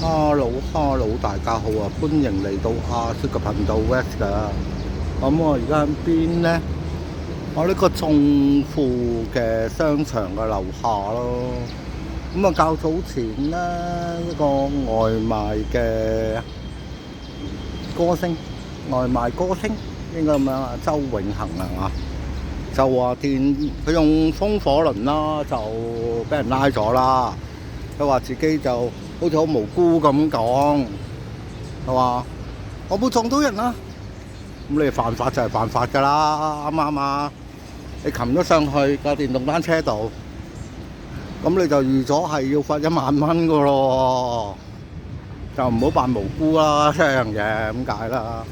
Hello，大家好啊！歡迎嚟到亞叔嘅頻道 West 噶。咁我而家喺邊呢？我呢個眾富嘅商場嘅樓下咯。咁啊，較早前呢，一個外賣嘅歌星，外賣歌星應該咁樣啊，周永恒啊嘛，就話佢用風火輪啦，就俾人拉咗啦。佢話自己就好似好無辜咁講，係嘛？我冇撞到人啦，咁你犯法就係犯法㗎啦，啱唔啱啊？你擒咗上去架電動單車度，咁你就預咗係要罰10000蚊㗎咯，就唔好扮無辜啦，呢樣嘢咁解啦。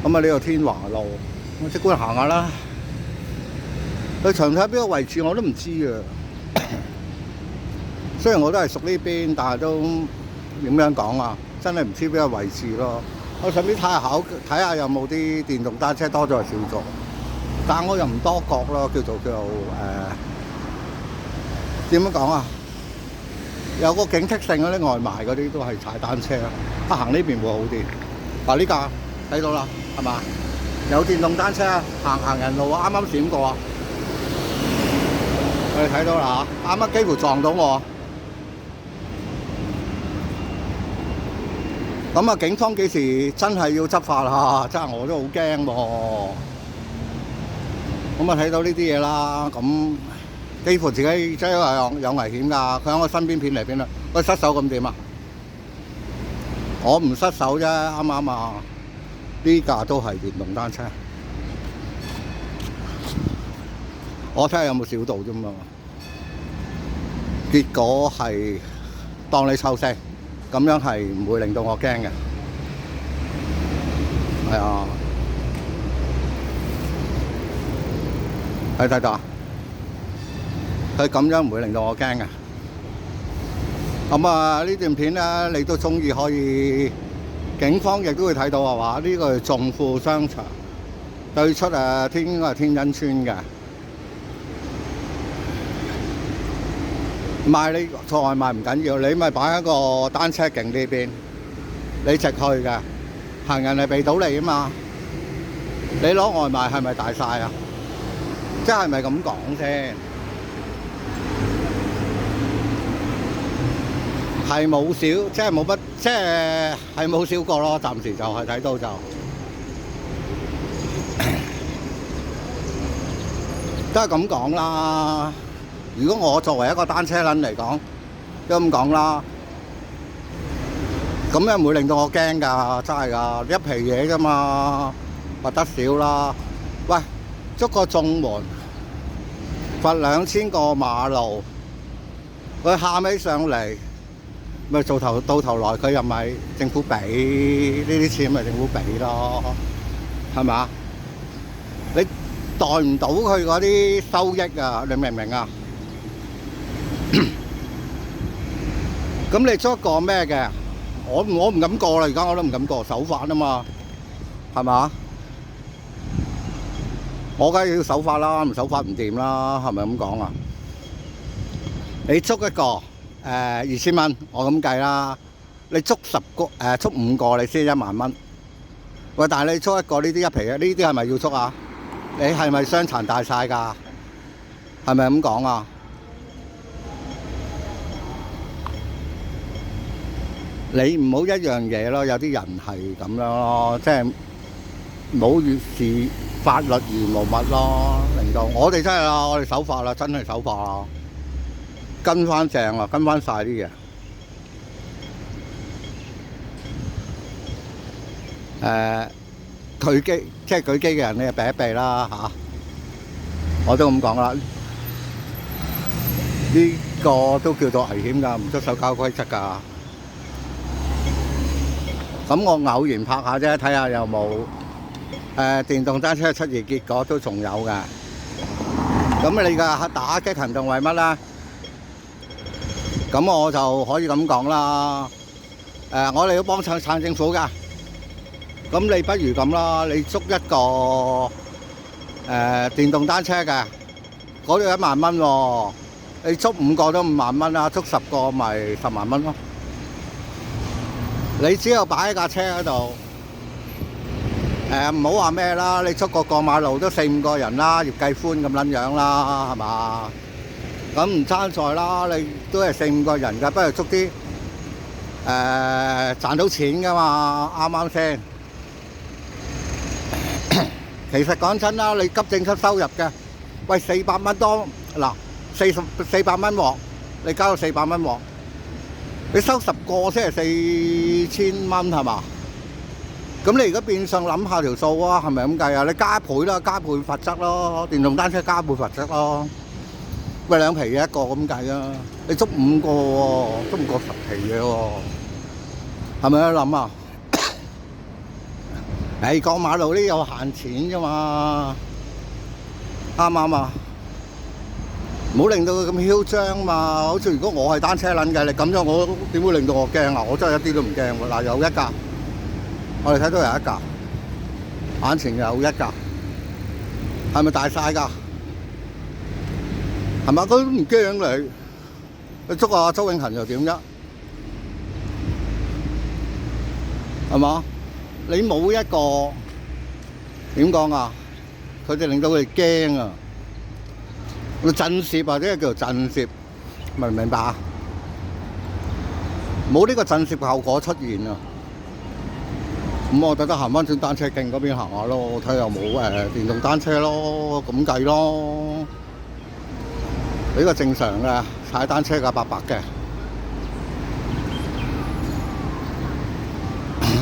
咁啊，呢個天華路，我即管行下啦。佢詳細邊個位置我都唔知啊。雖然我都係屬呢邊，但係都點樣講啊？真係唔知邊個位置咯。我上邊睇下有冇啲電動單車多咗定少咗，但我又唔多覺咯，叫做點樣講啊？有個警惕性嗰啲外賣嗰啲都係踩單車啦，行呢邊會好啲。嗱，呢架睇到啦，係嘛？有電動單車行人路啊，啱啱閃過啊！我哋睇到啦嚇，啱啱幾乎撞到我。咁啊，警方幾時真係要執法啊？真係我都好驚喎。咁啊，睇到呢啲嘢啦，咁幾乎自己真係有危險㗎。佢喺我身邊片嚟片去，佢失手咁點啊？我唔失手啫，啱唔啱啊？呢架都係電動單車，我睇下有冇小到啫嘛。結果係當你抽聲。咁樣係唔會令到我驚嘅，係啊，睇到啊，佢咁樣唔會令到我驚嘅。咁啊，呢段片咧，你都中意可以，警方亦都會睇到係嘛？呢個係眾富商場對出應該係天恩村嘅。賣你做外賣唔緊要，你咪擺喺個單車徑呢邊，你直去嘅，行人係避到你啊嘛。你攞外賣係咪大晒啊？即係咪咁講先？係冇少，即係冇乜，即係冇少過咯。暫時就係睇到就都係咁講啦。如果我作為一個單車撚嚟講，都咁講啦，咁樣唔會令到我驚㗎，真係㗎，一皮嘢啫嘛，罰得少啦。喂，捉個眾門，罰2000過馬路，佢喊起上嚟，咪到頭來佢又咪政府俾呢啲錢，咪政府俾咯，係咪？你袋唔到佢嗰啲收益啊？你明唔明啊？咁你捉一個咩嘅？我唔敢過啦，而家我都唔敢過，守法啊嘛，係嘛？我梗係要守法啦，唔守法唔掂啦，係咪咁講啊？你捉一個2000蚊，我咁計啦。你捉捉5個，你先10000蚊。喂，但係你捉一個呢啲一皮嘅，呢啲係咪要捉啊？你係咪傷殘大晒㗎？係咪咁講啊？你唔好一樣嘢咯，有啲人係咁樣咯，即係唔好越視法律如無物咯，令到我哋真係啦，我哋守法啦，真係守法啦，跟翻正啦，跟翻晒啲嘢。即係舉機嘅人，你就避一避啦嚇。我都咁講啦，呢個都叫做危險㗎，唔遵守交通規則㗎。咁我偶然拍下啫，睇下有冇電動單車出現，結果都仲有嘅。咁你嘅打擊行動為乜咧？咁我就可以咁講啦。我哋要幫撐政府㗎。咁你不如咁啦，你捉一個電動單車嘅，嗰度10000蚊喎。你捉5個都50000啦，捉10個咪10萬蚊咯。你只有擺喺架車嗰度，唔好話咩啦，你出個過馬路都4、5個人啦，葉繼歡咁撚樣啦，係嘛？咁唔參賽啦，你都係4、5個人㗎，不如捉啲賺到錢㗎嘛，啱啱先？其實講真啦，你急症室收入嘅，喂400蚊多嗱，400蚊鑊，你交到400蚊鑊，你收10個先係4000蚊係嘛？咁你而家變相諗下條數啊，係咪咁計啊？你加倍啦，加倍罰則咯，電動單車加倍罰則咯。喂，2皮嘅一個咁計啊，你捉5個喎，都唔過10皮嘅喎，係咪啊諗啊？過馬路呢有限錢啫嘛，啱唔啱啊？唔好令到佢咁囂張嘛。好似如果我係單車撚嘅，你咁樣我點會令到我驚啊？我真係一啲都唔驚喎。嗱，有一架，我哋睇到有一架，眼前有一架，係咪大晒㗎？係嘛？佢都唔驚你，你捉阿周永恒又點啫？係嘛？你冇一個點講啊？佢哋令到佢哋驚啊！個震懾或者叫做震懾，明唔明白啊？冇呢個震懾效果出現啊！咁我覺得行翻轉單車徑嗰邊行下咯，睇下有冇電動單車咯，咁計咯。呢個正常嘅踩單車嘅伯伯嘅。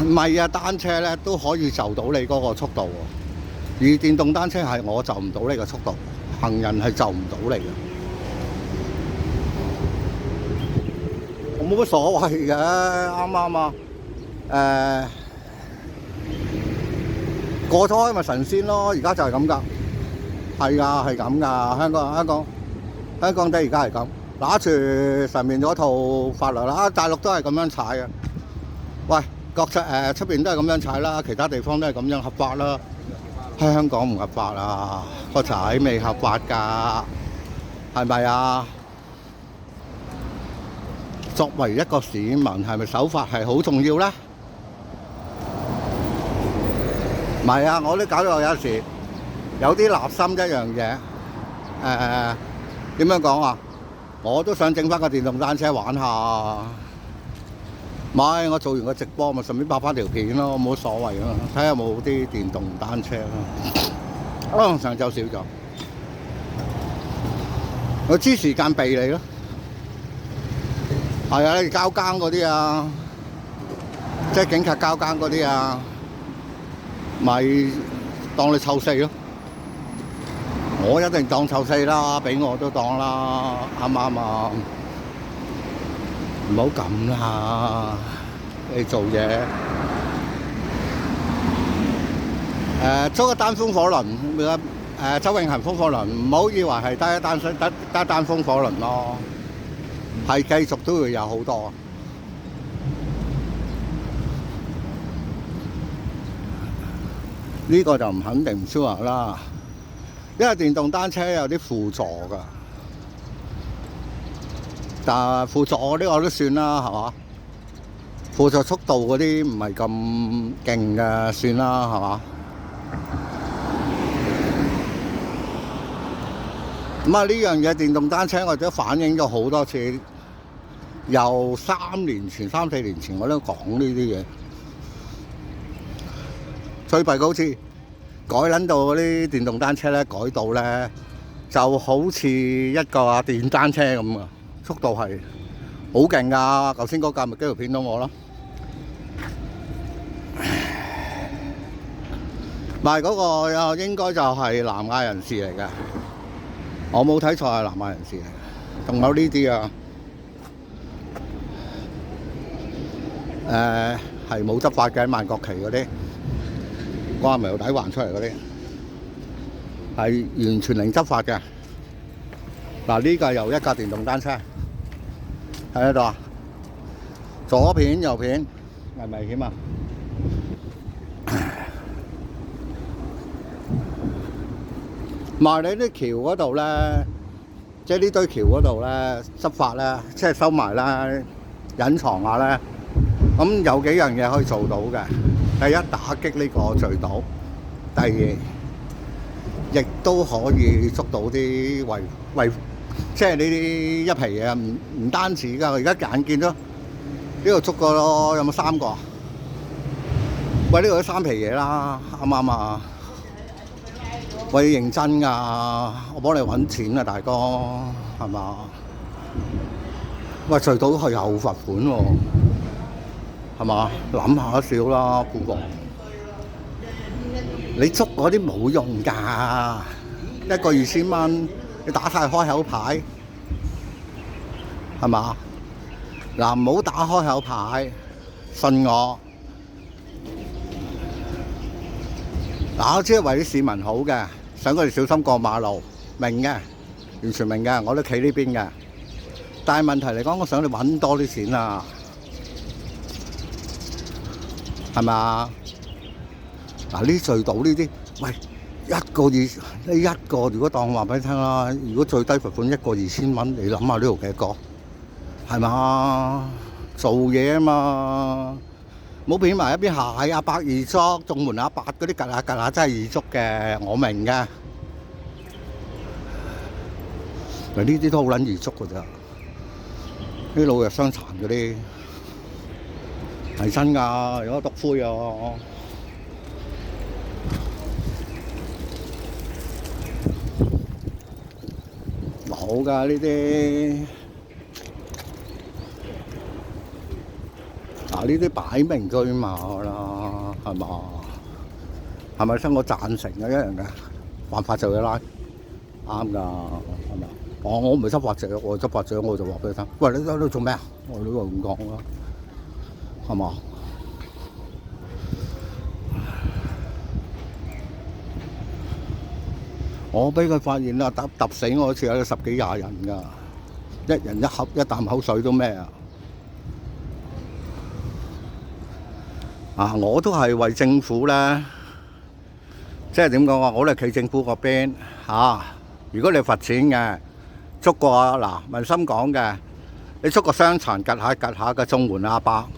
唔係啊，單車咧都可以就到你嗰個速度喎，而電動單車係我就唔到呢個速度，行人係就唔到你嘅。我冇乜所謂嘅，啱唔啱啊？過咗開咪神仙咯，而家就係咁㗎，係㗎，係咁㗎，香港地而家係咁，拿住上面嗰套法律啦，大陸都係咁樣踩嘅。喂！出邊都係咁樣踩啦，其他地方都係咁樣合法啦。香港唔合法啊，個仔未合法㗎，係咪啊？作為一個市民，係咪守法係好重要咧？唔係啊，我都搞到有時有啲立心一樣嘢。點樣講啊？我都想整翻個電動單車玩下。唔係，我做完個直播咪順便拍翻條片咯，冇所謂啊！睇下有冇啲電動單車咯。上晝少咗，我知時間避你咯。係啊，你交更嗰啲啊，即係警察交更嗰啲啊，咪當你湊四咯。我一定當湊四啦，俾我都當啦，啱唔啱啊？唔好咁啦，你做嘢租一單風火輪，周永恒風火輪，唔好以為係得一單風火輪咯，係繼續都會有好多。呢個就唔肯定唔 sure 啦，因為電動單車有啲輔助㗎。但係輔助嗰啲我都算啦，係嘛？輔助速度嗰啲唔係咁勁嘅，算啦，係嘛？咁啊，呢樣嘢電動單車我哋都反映咗好多次，由3、4年前我都講呢啲嘢。最弊好似改撚到嗰啲電動單車咧，改到咧就好似一個電單車咁啊！速度係好勁㗎，頭先嗰架咪紀錄片到我咯。唔係嗰個應該就係南亞人士嚟嘅，我冇睇錯係南亞人士嚟嘅。仲有呢啲啊，係冇執法嘅萬國旗嗰啲，掛苗底橫出嚟嗰啲，係完全零執法嘅。嗱，呢架又一架電動單車。喺度啊，左片右片，危唔危險啊？埋你啲橋嗰度咧，即係呢堆橋嗰度咧，執法咧，即係收埋啦，隱藏下咧，咁有幾樣嘢可以做到嘅。第一，打擊呢個隧道；第二，亦都可以捉到啲即係呢啲一皮嘢，唔單止㗎。我而家眼見到呢度捉過咯，有冇3個啊？喂，呢度都3皮嘢啦，啱唔啱啊？喂，認真㗎，我幫你揾錢啊，大哥，係嘛？喂，隧道係有罰款喎，係嘛？諗下少啦，富哥。你捉嗰啲冇用㗎，一個2000蚊，你打晒開口牌，係嘛？嗱，唔好打開口牌，信我。嗱，我知係為啲市民好嘅，想佢哋小心過馬路，明嘅，完全明嘅，我都企呢邊嘅。但係問題嚟講，我想你揾多啲錢啊，係咪？嗱，呢隧道呢啲，喂，一個如果當話俾你聽啦，如果最低罰款1個2000蚊，你諗下呢度幾個？係嘛？做嘢啊嘛，冇變埋一邊係阿伯易捉，仲門阿伯嗰啲趌下趌下真係易捉嘅，我明嘅。嗱，呢啲都好撚易捉㗎咋，啲老弱傷殘嗰啲係真㗎，有得篤灰啊！冇㗎呢啲。嗱，呢啲擺明車馬啦，係嘛？係咪先？我贊成嘅一樣嘅，犯法就要拉，啱㗎，係咪？我唔係執法者，我執法者我就話俾你聽，喂，你喺度做咩啊？我呢個咁講啦，係嘛？我俾佢發現啦，揼死我嗰次有10幾20人㗎，一人一啖口水都咩啊！啊！我都係為政府咧，即係點講啊？我都係企政府嗰邊嚇。如果你罰錢嘅，捉個嗱民心講嘅，你捉個傷殘趌下嘅綜援阿伯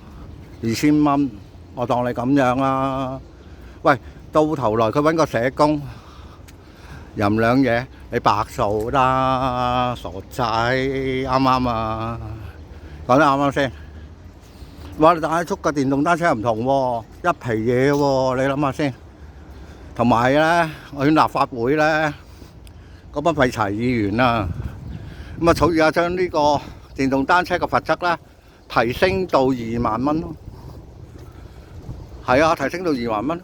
2000蚊，我當你咁樣啦。喂，到頭來佢揾個社工任兩嘢，你白做啦，傻仔，啱唔啱啊？講得啱唔啱先？哇！但係捉架電動單車唔同喎，一皮嘢喎，你諗下先。同埋咧，我去立法會咧，嗰班廢柴議員啊，咁啊草擬下將呢個電動單車嘅罰則咧提升到2萬蚊咯。係啊，提升到2萬蚊。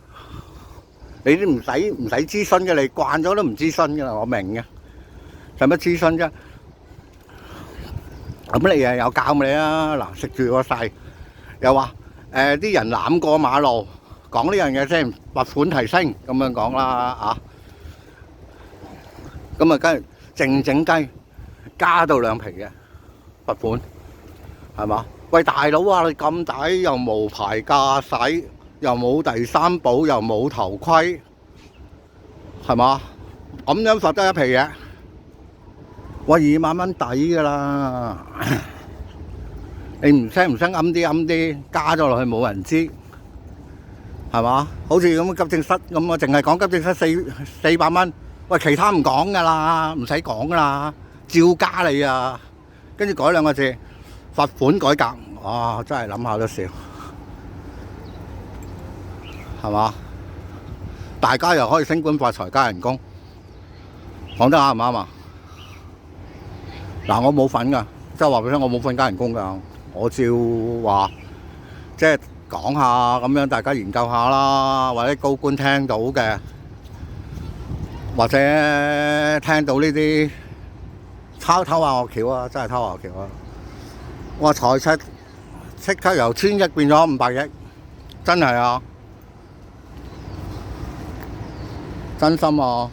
你啲唔使諮詢嘅，你慣咗都唔諮詢嘅啦，我明嘅。使乜諮詢啫？咁你又有教你啊？嗱，食住個勢。又話啲人攬過馬路，講呢樣嘢先，罰款提升咁樣講啦啊！咁啊，梗係靜雞加到2皮嘅罰款，係嘛？喂，大佬啊，你咁大又無牌駕駛，又冇第三保，又冇頭盔，係嘛？咁樣罰得1皮嘢，喂，2萬蚊抵㗎啦！你唔聲揞啲，加咗落去冇人知，係嘛？好似咁急症室咁啊，淨係講急症室400蚊，喂，其他唔講㗎啦，唔使講㗎啦，照加你啊！跟住改2個字，罰款改革，哇！真係諗下都笑，係嘛？大家又可以升官發財加人工，講得啱唔啱啊？嗱，我冇份㗎，即係話俾你聽，我冇份加人工㗎。我照話，即係講下咁樣，大家研究下啦，或者高官聽到嘅，或者聽到呢啲偷下我橋啊，真係偷下我橋啊！我財赤即刻由1000億變咗500億，真係啊，真心啊！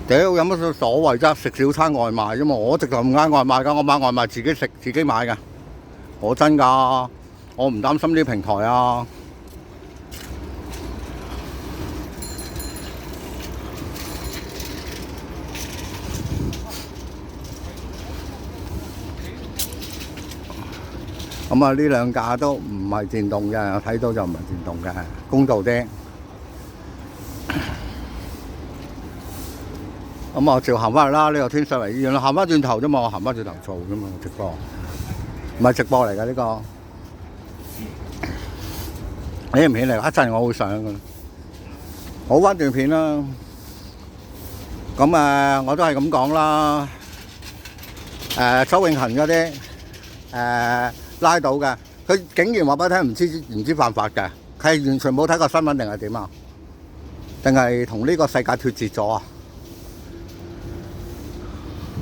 屌，有乜所謂啫？食少餐外賣啫嘛，我直頭唔嗌外賣㗎，我買外賣自己食自己買㗎，我真㗎，我唔擔心呢啲平台啊。咁啊，呢兩架都唔係電動嘅，我睇到就唔係電動嘅，公道啲。咁我照行翻去啦，呢個天水圍醫院啦，行翻轉頭啫嘛，我行翻轉頭做啫嘛，直播，唔係直播嚟㗎呢個。呢片嚟，一陣我會上㗎。好翻段片啦。咁我都係咁講啦。周永恒嗰啲拉到嘅，佢竟然話俾我聽唔知犯法嘅，佢係完全冇睇過新聞定係點啊？定係同呢個世界脫節咗啊？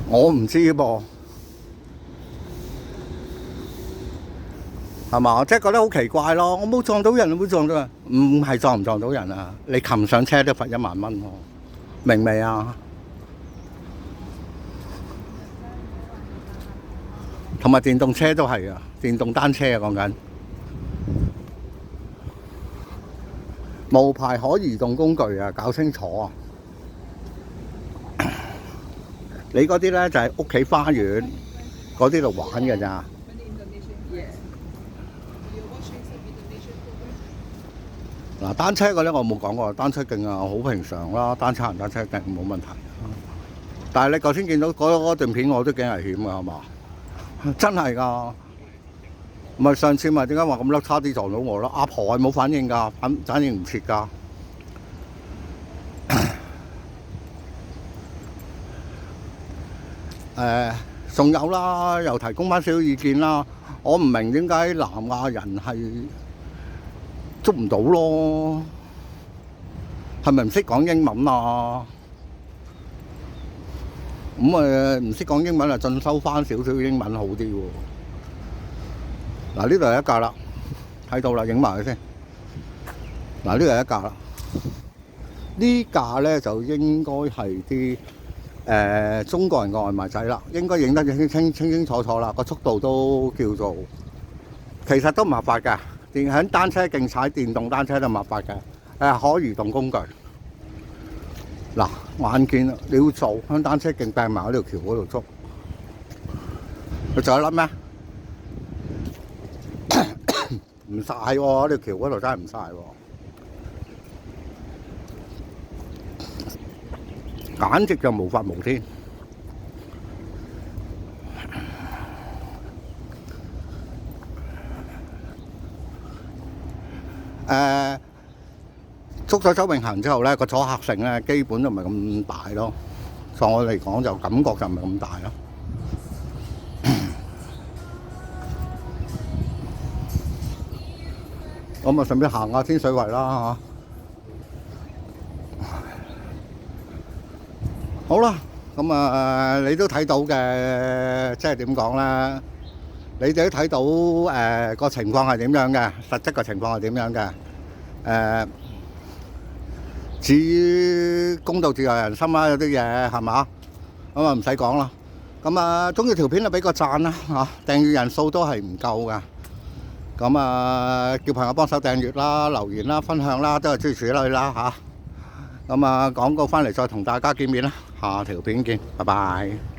我唔知噃，係嘛？即係覺得好奇怪咯。我冇撞到人，冇撞到人，唔係撞唔撞到人啊？你擒上車都罰1萬蚊喎，明未啊？同埋電動車都係啊，電動單車啊講緊。無牌可移動工具啊，搞清楚啊！你嗰啲咧就係屋企花園嗰啲度玩嘅咋。嗱，單車嗰啲我冇講過，單車徑啊好平常啦，單車行單車徑冇問題。但係你頭先見到嗰段片，我都幾危險㗎，係嘛？真係㗎，唔係上次咪點解話咁甩差啲撞到我咯？阿婆係冇反應㗎，反應唔切㗎。仲有啦，又提供翻少少意見啦。我唔明點解南亞人係捉唔到咯？係咪唔識講英文啊？咁唔識講英文啊，進修翻少少英文好啲喎。嗱，呢度係一架啦，睇到啦，影埋佢先。嗱，呢度係一架啦。呢架咧就應該係啲中國人嘅外賣仔啦，應該影得清楚啦，個速度都叫做，其實都唔合法㗎。喺單車徑踩電動單車都唔合法嘅，可移動工具。嗱，眼見你要做喺單車徑掟埋喺條橋嗰度捉，佢仲有粒咩？唔晒喎，條橋嗰度真係唔晒喎，簡直就無法無天。捉咗周永恒之後咧，個阻嚇性咧基本就唔係咁大咯。在我嚟講就感覺就唔係咁大咯。咁啊，順便行下天水圍啦嚇。好啦，咁你都睇到嘅，即係點講咧？你哋都睇到個情況係點樣嘅，實質個情況係點樣嘅？至於公道自在人心啦，有啲嘢係嘛？咁唔使講啦。咁中意條片就俾個讚啦嚇，訂閱人數都係唔夠㗎。咁叫朋友幫手訂閱啦、留言啦、分享啦，都係諸如此類啦嚇。咁廣告翻嚟再同大家見面啦，下條片見，拜拜。